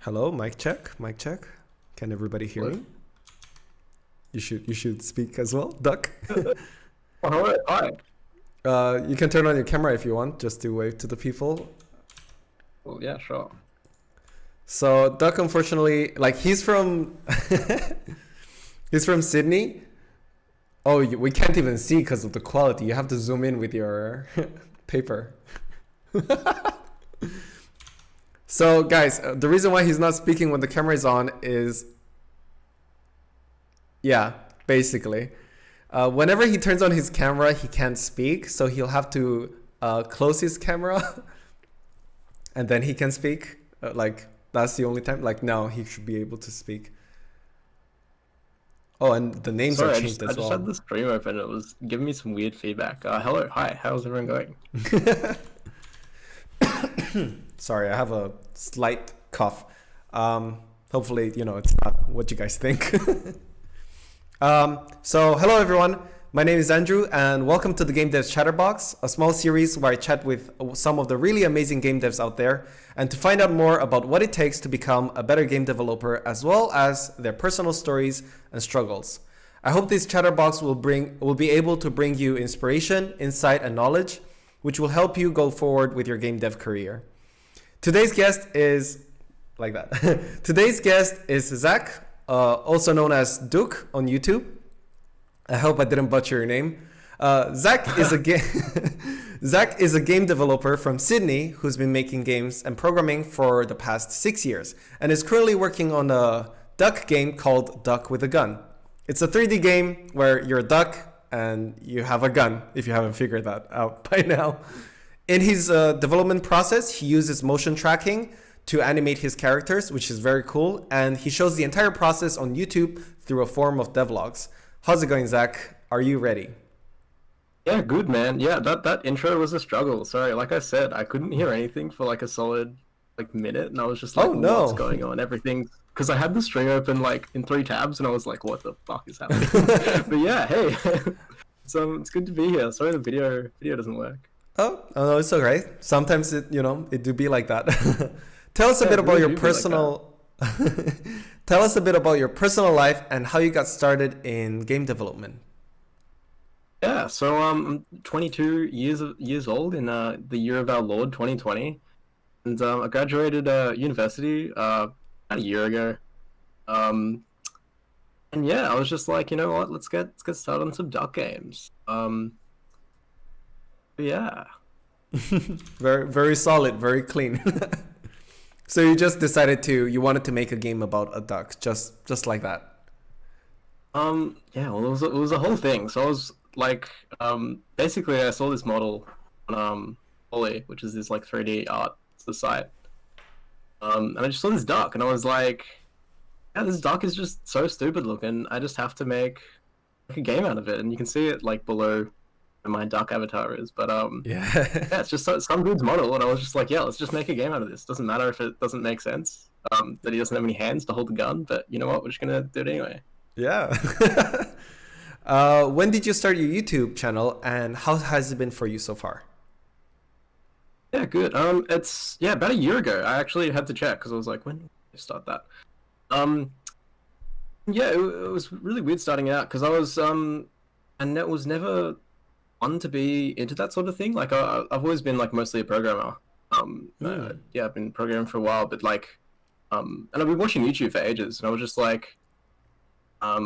Hello, mic check, mic check. Can everybody hear me? You should speak as well, Duck. Hello, hi. You can turn on your camera if you want, just to wave to the people. Well, yeah, sure. So Duck, unfortunately, like he's from he's from Sydney. Oh, we can't even see because of the quality. You have to zoom in with your paper. So guys, the reason why he's not speaking when the camera is on is, yeah, basically. Whenever he turns on his camera, he can't speak, so he'll have to close his camera and then he can speak. Like, that's the only time. Like, now he should be able to speak. Oh, and the names are changed as well. I just had the stream open. It was giving me some weird feedback. Hello, hi. How's everyone going? Sorry, I have a slight cough. Hopefully, you know, it's not what you guys think. So hello everyone, my name is Andrew and welcome to the Game Devs Chatterbox, a small series where I chat with some of the really amazing game devs out there and to find out more about what it takes to become a better game developer as well as their personal stories and struggles. I hope this Chatterbox will be able to bring you inspiration, insight and knowledge which will help you go forward with your game dev career. Today's guest is like that. Today's guest is Zach, also known as Dook on YouTube. I hope I didn't butcher your name. Zach is a game developer from Sydney who's been making games and programming for the past 6 years and is currently working on a duck game called Duck with a Gun. It's a 3D game where you're a duck and you have a gun, if you haven't figured that out by now. In his development process, he uses motion tracking to animate his characters, which is very cool. And he shows the entire process on YouTube through a form of devlogs. How's it going, Zach? Are you ready? Yeah, good, man. Yeah, that intro was a struggle. Sorry, like I said, I couldn't hear anything for like a solid minute. And I was just like, oh, no. What's going on? Everything. Because I had the string open like in 3 tabs and I was like, what the fuck is happening? But yeah, hey, it's good to be here. Sorry the video doesn't work. Oh, no, it's okay. Sometimes it do be like that. Tell us a bit about your personal tell us a bit about your personal life and how you got started in game development. Yeah, so I'm 22 years old in the year of our Lord 2020, and I graduated university about a year ago. And yeah, I was just like, you know what, let's get started on some duck games. Yeah. Very, very solid, very clean. So you just decided you wanted to make a game about a duck, just like that. Yeah, well, it was a whole thing. So I was like, basically I saw this model on Ollie, which is this like 3D art site. And I just saw this duck and I was like, yeah, this duck is just so stupid looking. I just have to make a game out of it. And you can see it like below where my duck avatar is. But yeah, it's just some dude's model. And I was just like, yeah, let's just make a game out of this. Doesn't matter if it doesn't make sense, that he doesn't have any hands to hold the gun. But you know what? We're just going to do it anyway. Yeah. When did you start your YouTube channel and how has it been for you so far? Yeah, good. It's about a year ago. I actually had to check because I was like, when did I start that? Yeah, it was really weird starting out because I was and it was never fun to be into that sort of thing. Like I've always been like mostly a programmer. Yeah, I've been programming for a while, but like and I've been watching YouTube for ages, and I was just like, I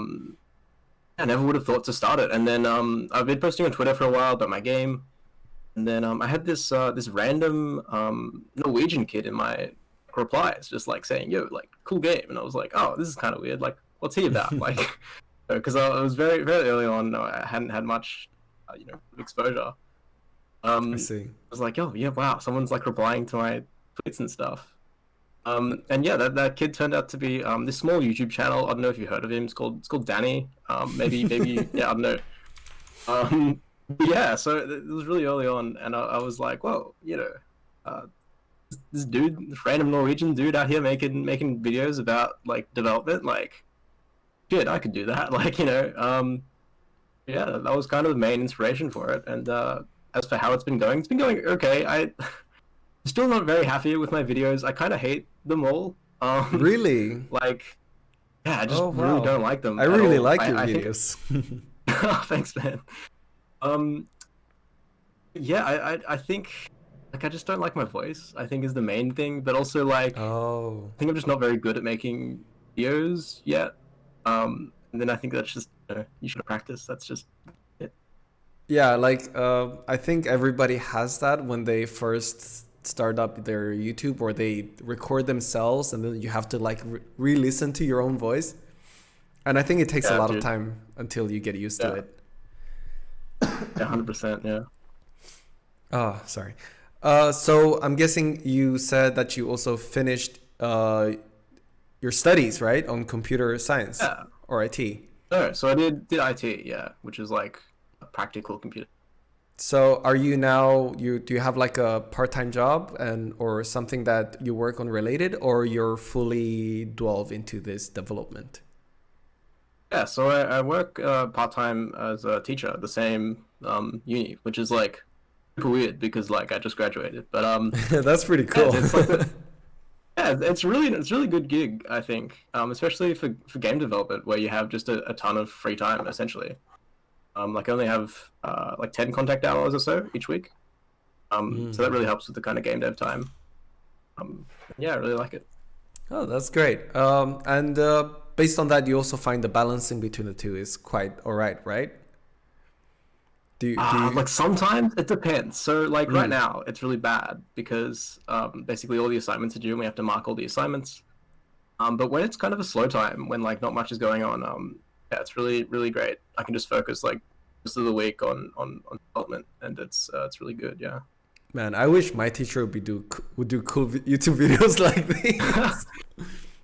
never would have thought to start it. And then I've been posting on Twitter for a while about my game. And then I had this random Norwegian kid in my replies, just like saying, "Yo, like cool game," and I was like, "Oh, this is kind of weird. Like, what's he about?" Like, because I was very very early on, I hadn't had much, exposure. I see. I was like, "Oh yeah, wow, someone's like replying to my tweets and stuff." And yeah, that kid turned out to be this small YouTube channel. I don't know if you heard of him. It's called Danny. Maybe yeah, I don't know. Yeah, so it was really early on, and I was like, well, this dude, this random Norwegian dude out here making videos about like development, like, shit, I could do that. Like, yeah, that was kind of the main inspiration for it. And as for how it's been going okay. I'm still not very happy with my videos. I kind of hate them all. Really? Like, yeah, I just Oh really wow. don't like I them at really all. like your I think. videos. Thanks, man. Um, yeah, I think like I just don't like my voice. I think is the main thing, but also like Oh. I think I'm just not very good at making videos yet. And then I think that's just you should practice. That's just it. Yeah, like I think everybody has that when they first start up their YouTube or they record themselves and then you have to like re-listen to your own voice. And I think it takes a Yeah, lot of dude. time until you get used to Yeah, it. yeah, 100%. Yeah. Oh, sorry. So I'm guessing you said that you also finished your studies, right, on computer science Yeah. or IT. No, so I did IT. Yeah, which is like a practical computer. So are you now you do you have like a part-time job and or something that you work on related or you're fully delve into this development? Yeah, so I work part time as a teacher at the same uni, which is like super weird because like I just graduated. But That's pretty yeah, cool. it's like the yeah, it's really good gig, I think. Especially for game development where you have just a ton of free time essentially. Like I only have like 10 contact hours or so each week. So that Mm. really helps with the kind of game dev time. Um, yeah, I really like it. Oh, that's great. And based on that, you also find the balancing between the two is quite all right, right? Do you? Like sometimes it depends. So like right Mm. now it's really bad because basically all the assignments are due and we have to mark all the assignments. But when it's kind of a slow time, when like not much is going on, yeah, it's really great. I can just focus like most of the week on development, and it's really good. Yeah. Man, I wish my teacher would do cool YouTube videos like these.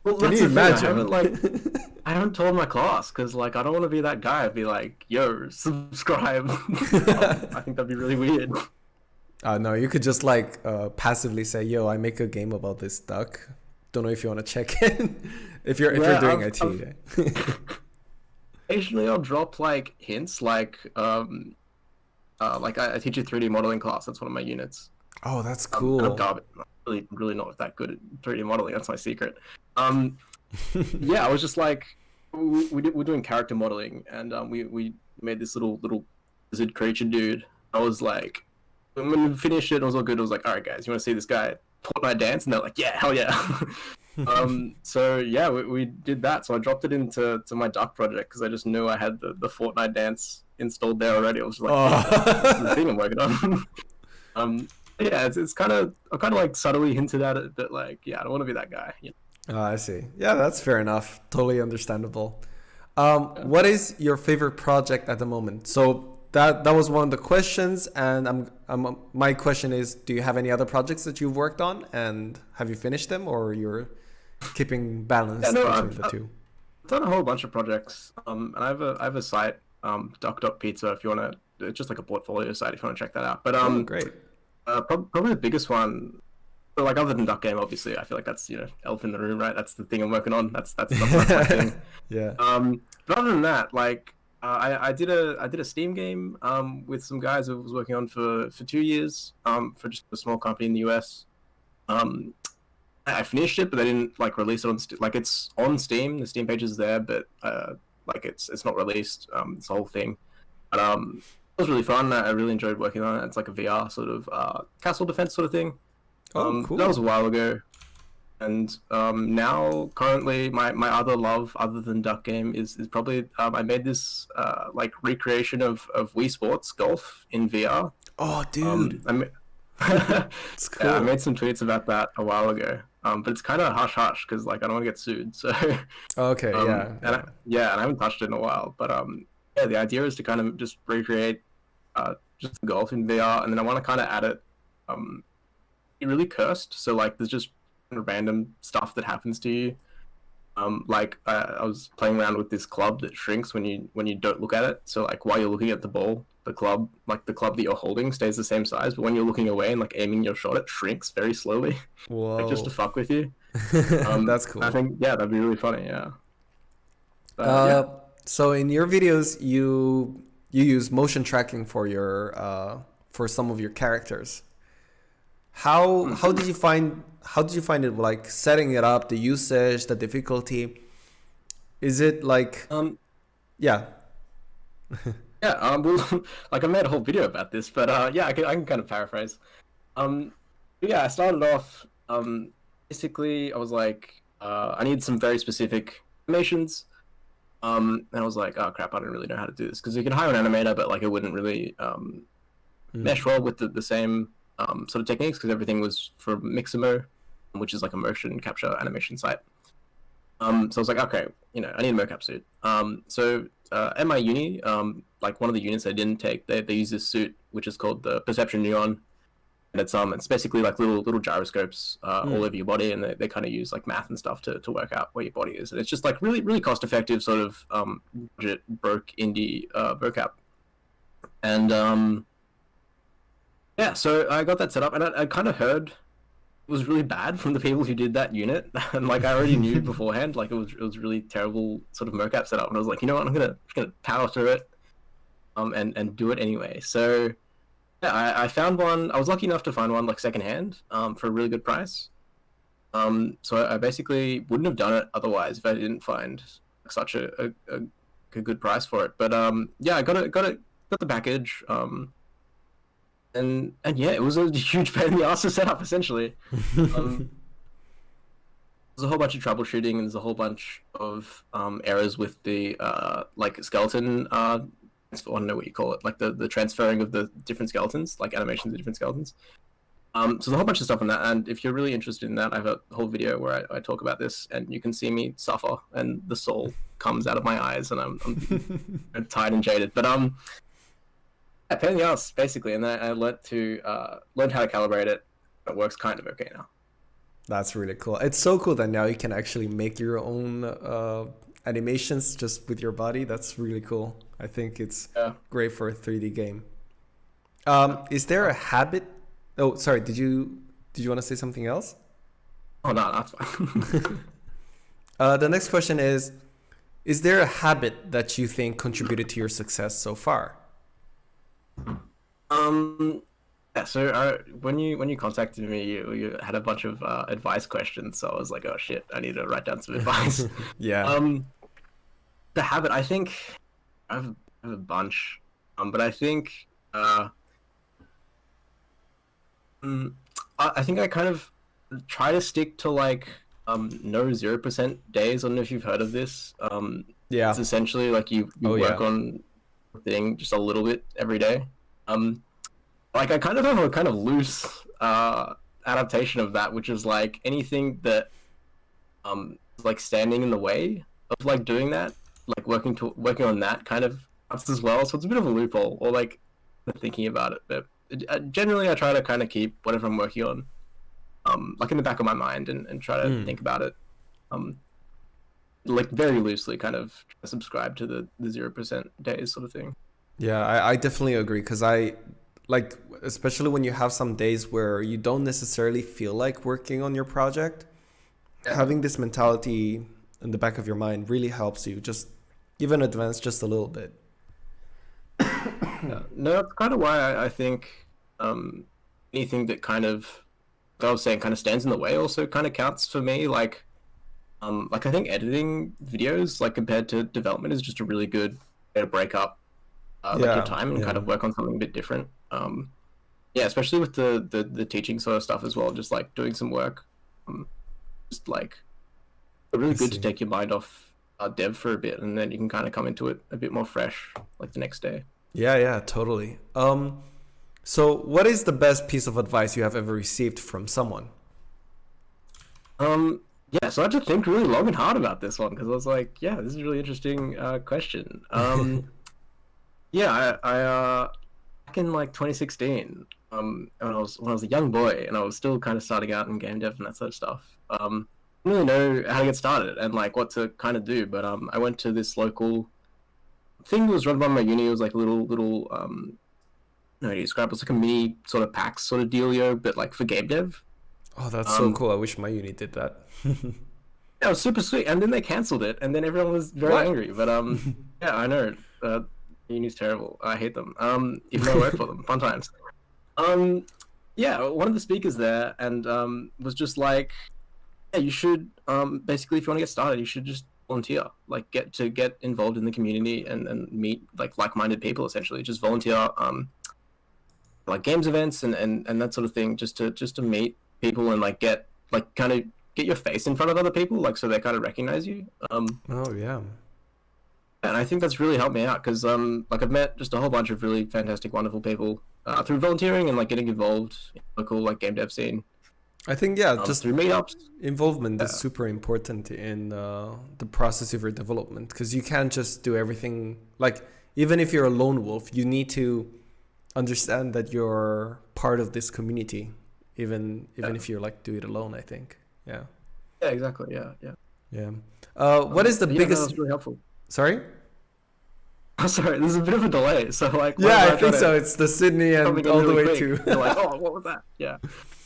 Well, Can that's you the thing. imagine? I haven't told my class because like I don't want to be that guy. I'd be like, yo, subscribe. I think that'd be really weird. No, you could just like passively say, "Yo, I make a game about this duck. Don't know if you want to check it." If you're Yeah, doing IT. occasionally I'll drop like hints like I teach a 3D modeling class. That's one of my units. Oh, that's And I'm cool. garbage. I'm really not that good at 3D modeling. That's my secret. Um, yeah, I was just like, we're doing character modeling, and we made this little lizard creature dude. I was like, when we finished it, it was all good. I was like, all right, guys, you want to see this guy Fortnite dance? And they're like, yeah, hell yeah. So yeah, we did that. So I dropped it into my Duck project because I just knew I had the Fortnite dance installed there already. I was just like, yeah, this is the Oh. thing I'm working on. um, yeah, it's kind of I kind of like subtly hinted at it, but like, yeah, I don't want to be that guy. You Oh, I see. Yeah, that's fair enough. Totally understandable. know? What is your favorite project at the moment? So that was one of the questions, and my question is, do you have any other projects that you've worked on, and have you finished them, or you're keeping Yeah, balanced no, between the two? I've done a whole bunch of projects. And I have a site, Duck Pizza, if you want to. It's just like a portfolio site if you want to check that out. But Oh, great. probably the biggest one. But like other than Duck Game, obviously, I feel like that's elephant in the room, right? That's the thing I'm working on. That's my thing. Yeah. But other than that, like I did a Steam game with some guys I was working on for 2 years for just a small company in the US. Um, I finished it, but they didn't like release it on like it's on Steam. The Steam page is there, but like it's not released. It's the whole thing. But it was really fun. I really enjoyed working on it. It's like a VR sort of castle defense sort of thing. Oh, That was a cool. while ago. And now, currently, my other love, other than Duck Game, is probably I made this like recreation of Wii Sports golf in VR. Oh, Um, dude. I ma- It's yeah, I cool. made some tweets about that a while ago. But it's kind of hush hush because like I don't want to get sued. So Okay, yeah, yeah. yeah, and I haven't touched it in a while. But yeah, the idea is to kind of just recreate just golf in VR, and then I want to kind of add it. Be really cursed. So like, there's just random stuff that happens to you. Like I was playing around with this club that shrinks when you don't look at it. So like while you're looking at the ball, the club that you're holding stays the same size, but when you're looking away and like aiming your shot, it shrinks very slowly, like just to Whoa. fuck with you. That's I cool. think yeah, that'd be really funny. Yeah. Uh, Yeah. so in your videos, you use motion tracking for your for some of your characters. How did you find how did you find it? Like setting it up, the usage, the difficulty. Is it like yeah? Yeah, well, like I made a whole video about this, but yeah, I can kind of paraphrase. But yeah, I started off. Basically, I was like, I need some very specific animations. And I was like, oh crap, I don't really know how to do this because you can hire an animator, but like it wouldn't really mesh well with the same sort of techniques because everything was for Mixamo, which is like a motion capture animation site. So I was like, okay, I need a mocap suit. So at my uni, like one of the units I didn't take, they use this suit which is called the Perception Neon, and it's basically like little gyroscopes all over your body, and they kind of use like math and stuff to work out where your body is, and it's just like really cost effective sort of budget broke indie vocap, and yeah, so I got that set up, and I kind of heard it was really bad from the people who did that unit, and like I already knew beforehand, like it was really terrible sort of mocap setup, and I was like, you know what, I'm just gonna power through it, and do it anyway. So yeah, I found one. I was lucky enough to find one like secondhand, for a really good price. So I basically wouldn't have done it otherwise if I didn't find such a good price for it. But yeah, I got the package. And yeah, it was a huge pain in the ass to set up essentially. There's a whole bunch of troubleshooting, and there's a whole bunch of errors with the like skeleton. I don't know what you call it, like the transferring of the different skeletons, like animations of different skeletons. So there's a whole bunch of stuff on that, and if you're really interested in that, I have a whole video where I talk about this, and you can see me suffer, and the soul comes out of my eyes, and I'm tired and jaded. But yeah, pain in the ass basically, and I learned how to calibrate it. It works kind of okay now. That's really cool. It's so cool that now you can actually make your own animations just with your body. That's really cool. I think it's great for a 3D game. Is there a habit? Oh, sorry. Did you want to say something else? Oh no, that's fine. The next question is there a habit that you think contributed to your success so far? Yeah, so when you contacted me, you had a bunch of advice questions, so I was like, oh shit, I need to write down some advice. Yeah. The habit, I think I have a bunch, but I think I think I kind of try to stick to like no 0% days. I don't know if you've heard of this. Yeah. It's essentially like you work on a thing just a little bit every day. Like I kind of have a kind of loose adaptation of that, which is like anything that is like standing in the way of like doing that, like working on that kind of counts as well. So it's a bit of a loophole, or like thinking about it. But generally, I try to kind of keep whatever I'm working on, like in the back of my mind, and try to think about it, like very loosely, kind of subscribe to the 0% days sort of thing. Yeah, I definitely agree, because I like, especially when you have some days where you don't necessarily feel like working on your project, having this mentality in the back of your mind really helps you just even advance just a little bit. Yeah. No, that's kind of why I think anything that kind of, like I was saying, kind of stands in the way also kind of counts for me. Like I think editing videos, like compared to development, is just a really good way to break up like your time and kind of work on something a bit different. Yeah, especially with the teaching sort of stuff as well, just like doing some work. Just like really good to take your mind off dev for a bit, and then you can kind of come into it a bit more fresh like the next day. Yeah, totally. So what is the best piece of advice you have ever received from someone? Yeah, so I had to think really long and hard about this one, because I was like, yeah, this is a really interesting question. Yeah, I back in like 2016, when I was a young boy, and I was still kind of starting out in game dev and that sort of stuff. I didn't really know how to get started and like what to kind of do, but I went to this local thing that was run by my uni. It was like a little no, how do you describe it? It's like a mini sort of PAX sort of dealio, but like for game dev. Oh, that's so cool. I wish my uni did that. Yeah, it was super sweet, and then they cancelled it, and then everyone was very angry. But yeah, I know. Uni's terrible. I hate them. Even though I work for them, fun times. yeah, one of the speakers there, and was just like, yeah, you should basically, if you want to get started, you should just volunteer, like get involved in the community and meet like-minded people. Essentially, just volunteer, like games events and that sort of thing, just to meet people and like get like kind of get your face in front of other people, like so they kind of recognize you. Oh yeah. And I think that's really helped me out because like I've met just a whole bunch of really fantastic, wonderful people through volunteering and like getting involved in the cool like game dev scene. I think yeah, just Through meetups. involvement is Yeah. super important in the process of your development because you can't just do everything. Like even if you're a lone wolf, you need to understand that you're part of this community, even if you're like do it alone. I think. Yeah. Yeah, exactly. Yeah, yeah. Yeah. What is the But yeah, no, biggest? that's really helpful. Sorry. I'm sorry, there's a bit of a delay. So like, Yeah, whenever I try think so. It's the Sydney and something in all the really way quick, to. you're like, oh, what was that? Yeah.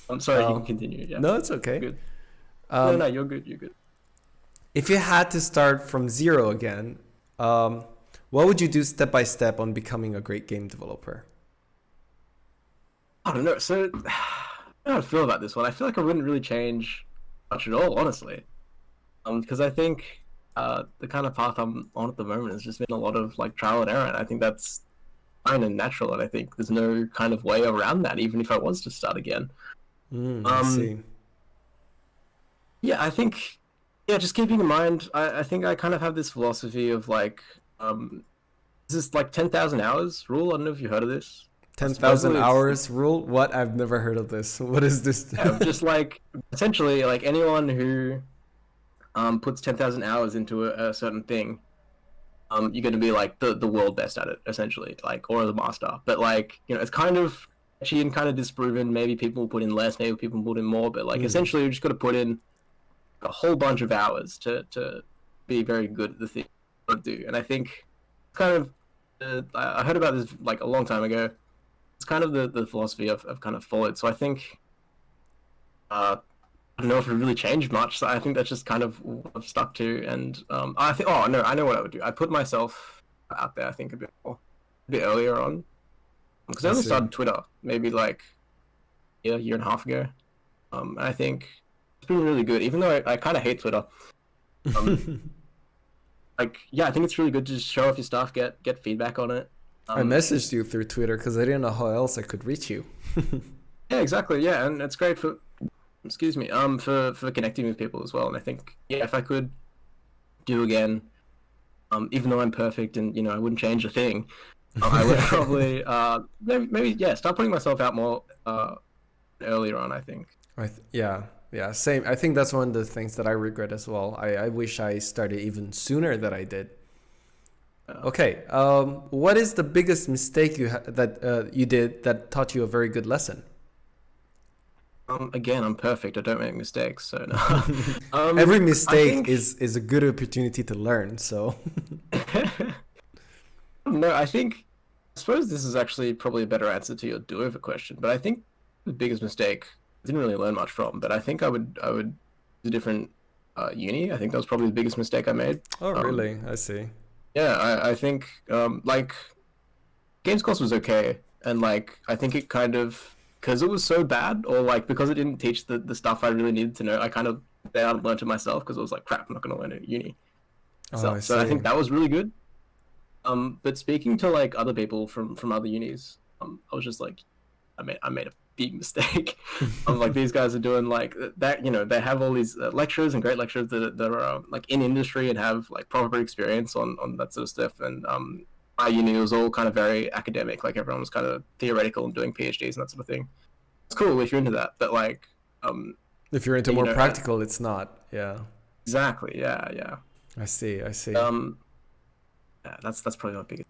I'm sorry. You Oh. can continue. Yeah. No, it's okay. Good. No, Um, no, you're good. You're good. if you had to start from zero again, what would you do step by step on becoming a great game developer? I don't know. So, how do I feel about this one? I feel like I wouldn't really change much at all, honestly. Because I think the kind of path I'm on at the moment has just been a lot of like trial and error, and I think that's fine and natural, and I think there's no kind of way around that, even if I was to start again. I Um, see. yeah, I think, yeah, just keeping in mind, I think I kind of have this philosophy of like, is this like 10,000 hours rule? I don't know if you heard of this. 10,000 Supposedly hours rule? What? I've never heard of this. What is this? yeah, just like essentially like anyone who puts 10,000 hours into a certain thing, you're going to be like the world best at it, essentially, like, or the master. But like, it's kind of actually and kind of disproven. Maybe people will put in less, maybe people put in more, but like essentially you just got to put in a whole bunch of hours to be very good at the thing you want to do. And I think kind of I heard about this like a long time ago. It's kind of the philosophy I've kind of followed. So I think I don't know if it really changed much. So I think that's just kind of what I've stuck to. And I think, oh no, I know what I would do. I put myself out there. I think a bit earlier on, because I I only see. started Twitter maybe like a year and a half ago. And I think it's been really good, even though I kind of hate Twitter. Like, yeah, I think it's really good to just show off your stuff, get feedback on it. I messaged you through Twitter because I didn't know how else I could reach you. Yeah, exactly. Yeah, and it's great for, excuse me, for connecting with people as well. And I think, yeah, if I could do again, even though I'm perfect and I wouldn't change a thing, I would probably maybe yeah start putting myself out more earlier on. I think. Yeah, same. I think that's one of the things that I regret as well. I wish I started even sooner than I did. Okay, what is the biggest mistake that you did that taught you a very good lesson? Again, I'm perfect. I don't make mistakes, so no. Every I mistake think- is a good opportunity to learn. So No, I suppose this is actually probably a better answer to your do-over question. But I think the biggest mistake I didn't really learn much from. But I think I would do a different uni. I think that was probably the biggest mistake I made. oh really? I see. Yeah, I think like games course was okay, and like I think it kind of because it was so bad, or like because it didn't teach the stuff I really needed to know, I kind of learned it myself because I was like, crap, I'm not gonna learn it at uni. Oh, I So I see. think that was really good. But speaking to like other people from other unis, I was just like, I made a big mistake. Like these guys are doing like that, they have all these lecturers and great lecturers that are like in industry and have like proper experience on that sort of stuff. And my uni was all kind of very academic, like everyone was kind of theoretical and doing PhDs and that sort of thing. It's cool if you're into that, but like, If you're into you more know, practical, it's not. Yeah, exactly, yeah. I see. I see. Yeah, that's probably my biggest.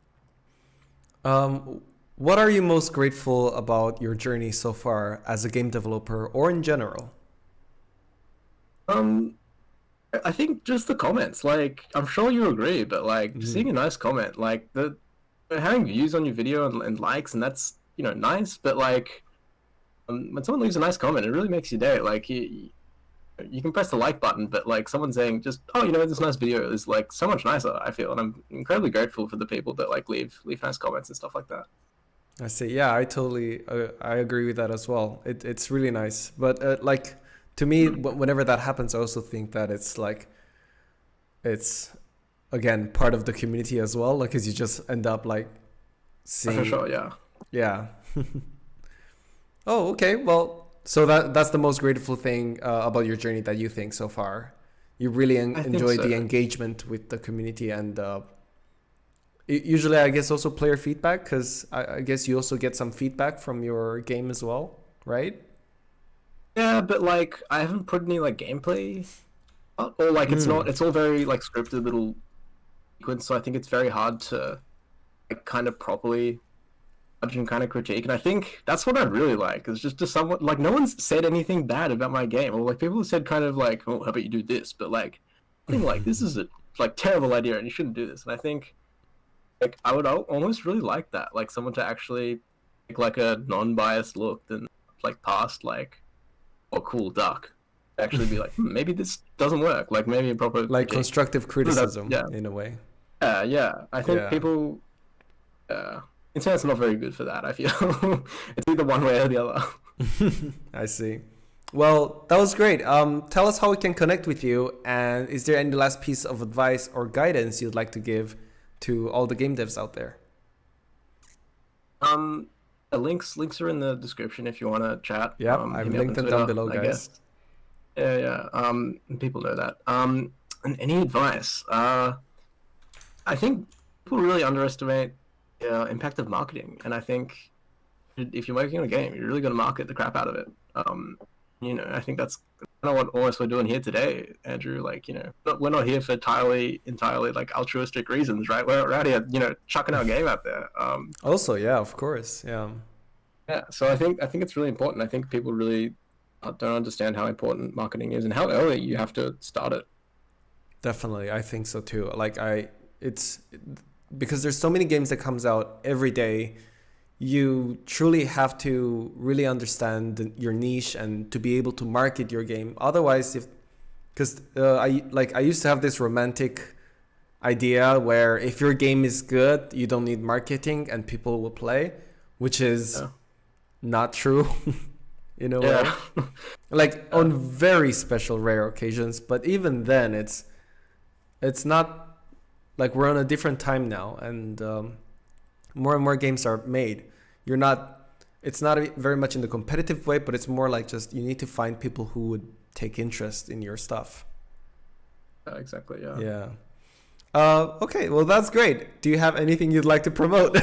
What are you most grateful about your journey so far as a game developer or in general? I think just the comments. Like, I'm sure you agree, but like, just seeing a nice comment, like having views on your video and likes, and that's nice. But like, when someone leaves a nice comment, it really makes your day. Like, you can press the like button, but like someone saying just, oh, this nice video is like so much nicer. I feel, and I'm incredibly grateful for the people that like leave nice comments and stuff like that. I see. Yeah, I totally I agree with that as well. It's really nice. But like to me, whenever that happens, I also think that it's like it's again part of the community as well. Like, cause you just end up like For seeing. sure, yeah. Yeah. Oh, okay. Well, so that's the most grateful thing about your journey that you think so far. You really I think enjoy the so. engagement with the community and usually, I guess also player feedback because I guess you also get some feedback from your game as well, right? Yeah, but like I haven't put any like gameplay out, or like it's Mm. not. It's all very like scripted little sequence, so I think it's very hard to like kind of properly judge and kind of critique. And I think that's what I really like. Is just someone like no one's said anything bad about my game, or like people have said kind of like, oh, how about you do this? But like, I think like this is a like terrible idea, and you shouldn't do this. And I think like I would almost really like that, like someone to actually take like a non-biased look than like past like, oh cool duck, actually be like, maybe this doesn't work, like maybe a proper Like critique. constructive That's criticism yeah, in a way. yeah. I think Yeah. people, internet's not very good for that. I feel it's either one way or the other. I see. Well, that was great. Tell us how we can connect with you, and is there any last piece of advice or guidance you'd like to give to all the game devs out there? Um, links are in the description if you want to chat. Yeah, Hit I've me up on linked them down Twitter, below, I guess. guys. Yeah, yeah. People know that. And any advice? I think people really underestimate the impact of marketing, and I think if you're making a game, you're really going to market the crap out of it. I think that's kind of what almost we're doing here today, Andrew. Like, we're not here for entirely like altruistic reasons, right? We're out here, chucking our game out there. Also, yeah, of course. Yeah. Yeah. So I think it's really important. I think people really don't understand how important marketing is and how early you have to start it. Definitely, I think so too. It's because there's so many games that comes out every day. You truly have to really understand your niche and to be able to market your game. Otherwise, if because I used to have this romantic idea where if your game is good, you don't need marketing and people will play, which is Yeah. not true in a way. Yeah. Like on very special rare occasions, but even then it's not like we're on a different time now and more and more games are made. You're not it's not very much in the competitive way, but it's more like just you need to find people who would take interest in your stuff. Exactly. Yeah. Yeah. Okay, well that's great. Do you have anything you'd like to promote?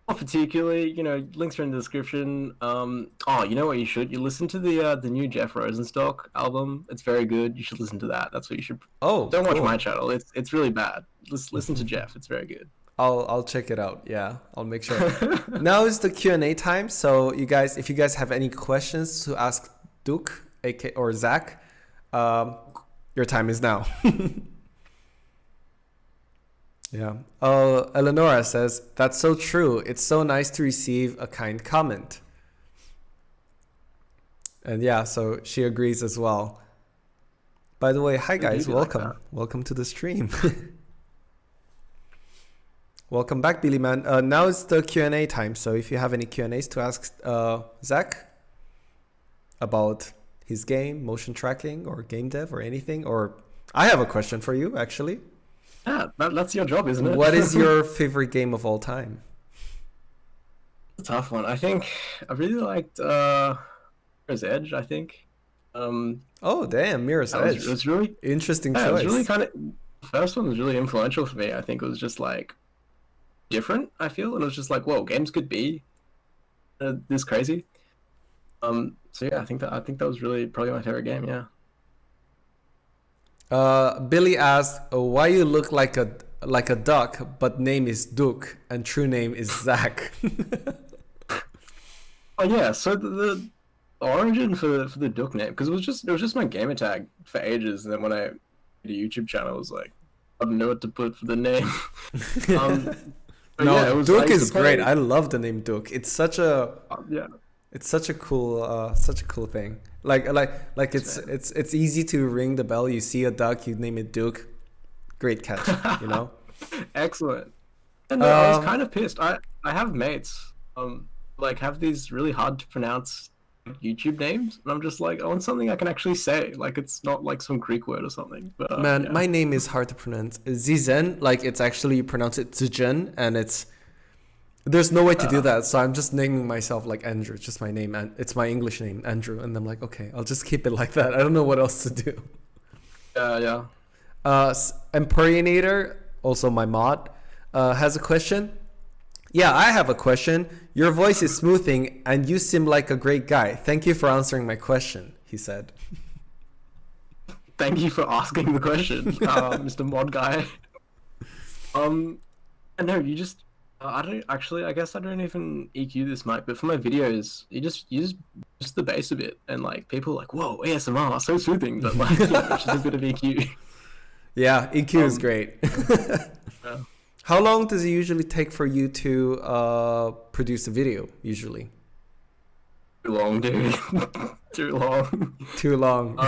Not particularly. Links are in the description. You know what you should? You listen to the new Jeff Rosenstock album. It's very good. You should listen to that. That's what you should. Oh, Don't watch cool. my channel. It's really bad. Listen to Jeff. It's very good. I'll check it out. Yeah, I'll make sure. Now is the Q&A time. So if you guys have any questions to ask Dook, AK or Zach, your time is now. Yeah. Eleonora says, that's so true. It's so nice to receive a kind comment. And yeah, so she agrees as well. By the way, hi guys, welcome. Like Welcome to the stream. Welcome back, Billy Man. Now it's the Q&A time. So if you have any Q&As to ask Zach about his game, motion tracking, or game dev, or anything, or I have a question for you, actually. Yeah, that's your job, isn't it? What is your favorite game of all time? A tough one. I think I really liked Mirror's Edge. I think. Oh, damn, Mirror's Edge. It was really Interesting yeah. It choice. was really kind of the first one was really influential for me. I think it was just like different. I feel, and it was just like, whoa, games could be this crazy. So yeah, I think that was really probably my favorite game. Yeah. Billy asked, why you look like a duck, but name is Dook and true name is Zach. Oh yeah, so the origin for the Dook name, because it was just my gamer tag for ages, and then when I made a YouTube channel, I was like, I don't know what to put for the name. No, yeah, Dook is great. I love the name Dook. It's such a yeah. it's such a cool thing. Like it's easy to ring the bell. You see a duck, you name it Dook. Great catch, you know. Excellent. And no, I was Um, kind of pissed. I have mates like have these really hard to pronounce YouTube names, and I'm just like, I want something I can actually say. Like it's not like some Greek word or something. But man, yeah. my name is hard to pronounce. Zizen, like it's actually you pronounce it Zizen, and there's no way to do that. So I'm just naming myself like Andrew, just my name, and it's my English name, Andrew. And I'm like, okay, I'll just keep it like that. I don't know what else to do. Yeah. Emperionator, also my mod, has a question. Yeah, I have a question. Your voice is smoothing and you seem like a great guy. Thank you for answering my question, he said. Thank you for asking the question, Mr. Mod Guy. I know you just. I don't actually. I guess I don't even EQ this mic, but for my videos, you just the bass a bit, and like people are like, "Whoa, ASMR, so soothing," but like, it's just a bit of EQ. Yeah, EQ is great. Yeah. How long does it usually take for you to produce a video, usually? Too long, dude. Too long. Too long.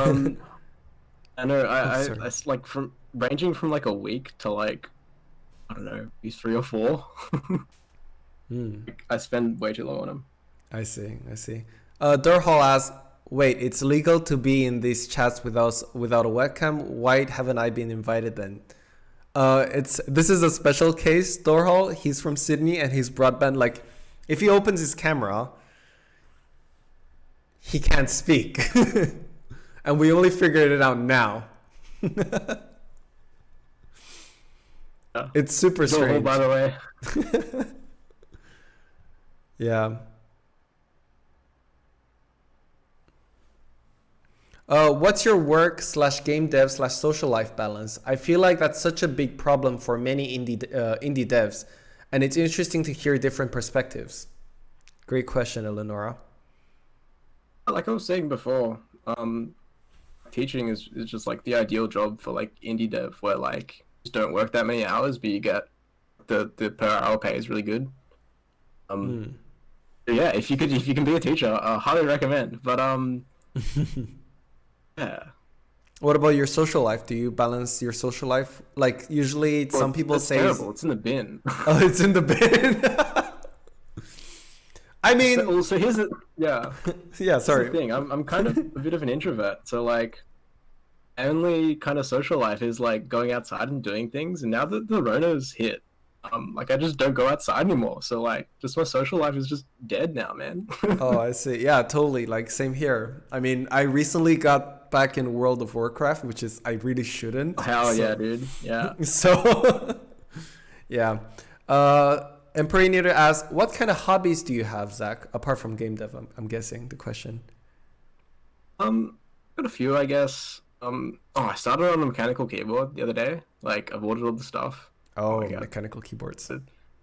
I know. Sorry. I like from ranging from like a week to like I don't know, maybe 3 or 4. I spend way too long on them. I see. Durhal asks, wait, it's legal to be in these chats without a webcam? Why haven't I been invited then? This is a special case, Durhal. He's from Sydney and his broadband, like, if he opens his camera, he can't speak. And we only figured it out now. Yeah. It's super strange. By the way. Yeah. What's your work/game dev/social life balance? I feel like that's such a big problem for many indie devs, and it's interesting to hear different perspectives. Great question, Eleonora. Like I was saying before, teaching is just like the ideal job for like indie dev, where like you just don't work that many hours, but you get the per hour pay is really good. Yeah, if you can be a teacher, I highly recommend. But yeah. What about your social life? Do you balance your social life? Like usually, some people say terrible. It's in the bin. Oh, it's in the bin. I mean, so here's the yeah. Sorry. Here's the thing. I'm kind of a bit of an introvert, so like, only kind of social life is like going outside and doing things. And now that the Rona's hit, like I just don't go outside anymore. So like, just my social life is just dead now, man. Oh, I see. Yeah, totally. Like same here. I mean, I recently got back in World of Warcraft, which is I really shouldn't. Hell yeah, dude. Yeah. So, yeah. Emperionator asks, what kind of hobbies do you have, Zach, apart from game dev? I'm guessing the question. Got a few, I guess. I started on a mechanical keyboard the other day. Like I've ordered all the stuff. Oh, mechanical keyboards.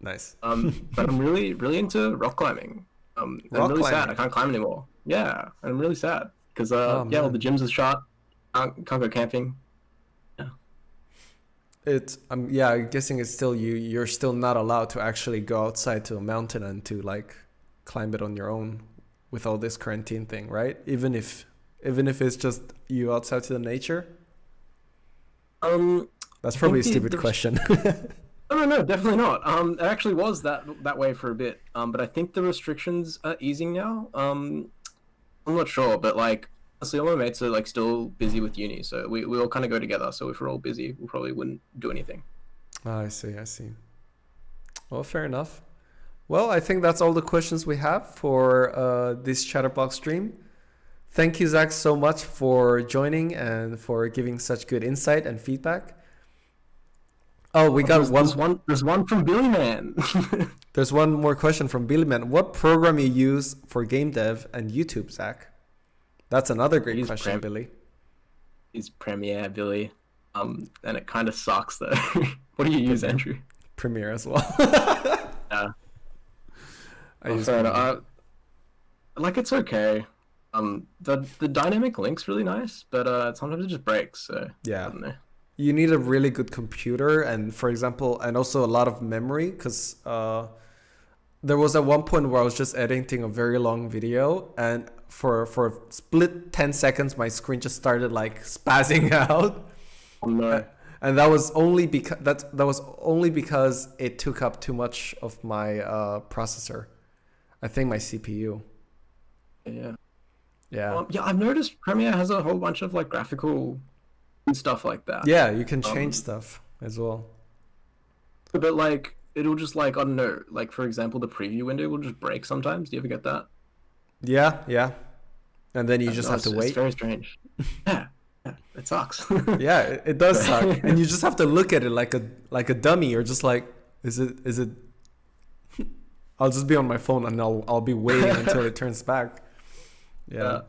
Nice. But I'm really, really into rock climbing. I'm really sad. I can't climb anymore. Yeah, I'm really sad because all the gyms are shut. Can't go camping. I'm guessing it's still you're still not allowed to actually go outside to a mountain and to like climb it on your own with all this quarantine thing, right? Even if it's just you outside to the nature. That's probably a stupid question. No, definitely not. It actually was that way for a bit. But I think the restrictions are easing now. I'm not sure, but like honestly, all my mates are like still busy with uni, so we all kind of go together. So if we're all busy, we probably wouldn't do anything. Oh, I see. Well, fair enough. Well, I think that's all the questions we have for this Chatterbox stream. Thank you, Zach, so much for joining and for giving such good insight and feedback. Oh, There's one from Billy Man. There's one more question from Billy Man. What program you use for game dev and YouTube, Zach? That's another great question, Billy. He's Premiere, Billy. And it kind of sucks though. What do you use, Andrew? Premiere as well. Yeah. I use Premiere. Like it's okay. The dynamic link's really nice, but sometimes it just breaks. So yeah. I don't know. You need a really good computer and, for example, and also a lot of memory, because there was at one point where I was just editing a very long video, and for a split 10 seconds, my screen just started like spazzing out. Oh no. And that was only because it took up too much of my processor. I think my CPU. Yeah. Yeah. Yeah, I've noticed Premiere has a whole bunch of like graphical and stuff like that. Yeah, you can change stuff as well. But like it'll just like, I don't know, like for example, the preview window will just break sometimes. Do you ever get that? Yeah, yeah. And then you just No, have to wait. It's very strange. Yeah, it sucks. Yeah, it does suck. And you just have to look at it like a dummy, or just like, is it I'll just be on my phone and I'll be waiting until it turns back. Yeah.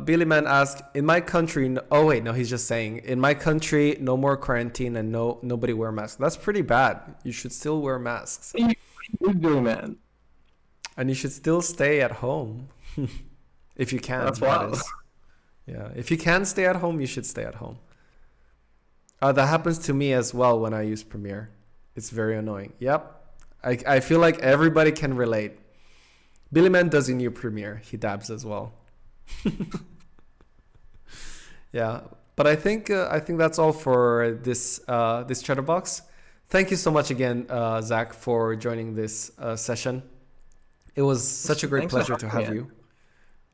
Billy Man asked, in my country, oh wait, no, he's just saying, in my country, no more quarantine and nobody wear masks. That's pretty bad. You should still wear masks. What are you doing, man? And you should still stay at home. If you can. That's wild. Yeah, if you can stay at home, you should stay at home. That happens to me as well when I use Premiere. It's very annoying. Yep. I feel like everybody can relate. Billy Man doesn't use Premiere. He dabs as well. Yeah, but I think that's all for this Chatterbox. Thank you so much again, Zach, for joining this session. It was such a great pleasure to have you.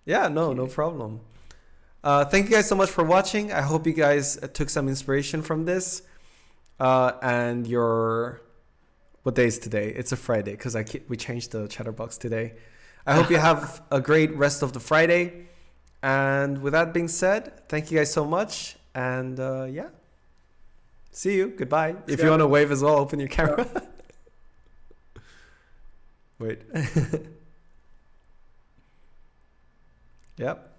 Yeah, no problem. Thank you guys so much for watching. I hope you guys took some inspiration from this. And what day is today? It's a Friday because we changed the Chatterbox today. I hope you have a great rest of the Friday. And with that being said, thank you guys so much. And yeah, see you. Goodbye. If you want to wave as well, open your camera. Wait. Yep.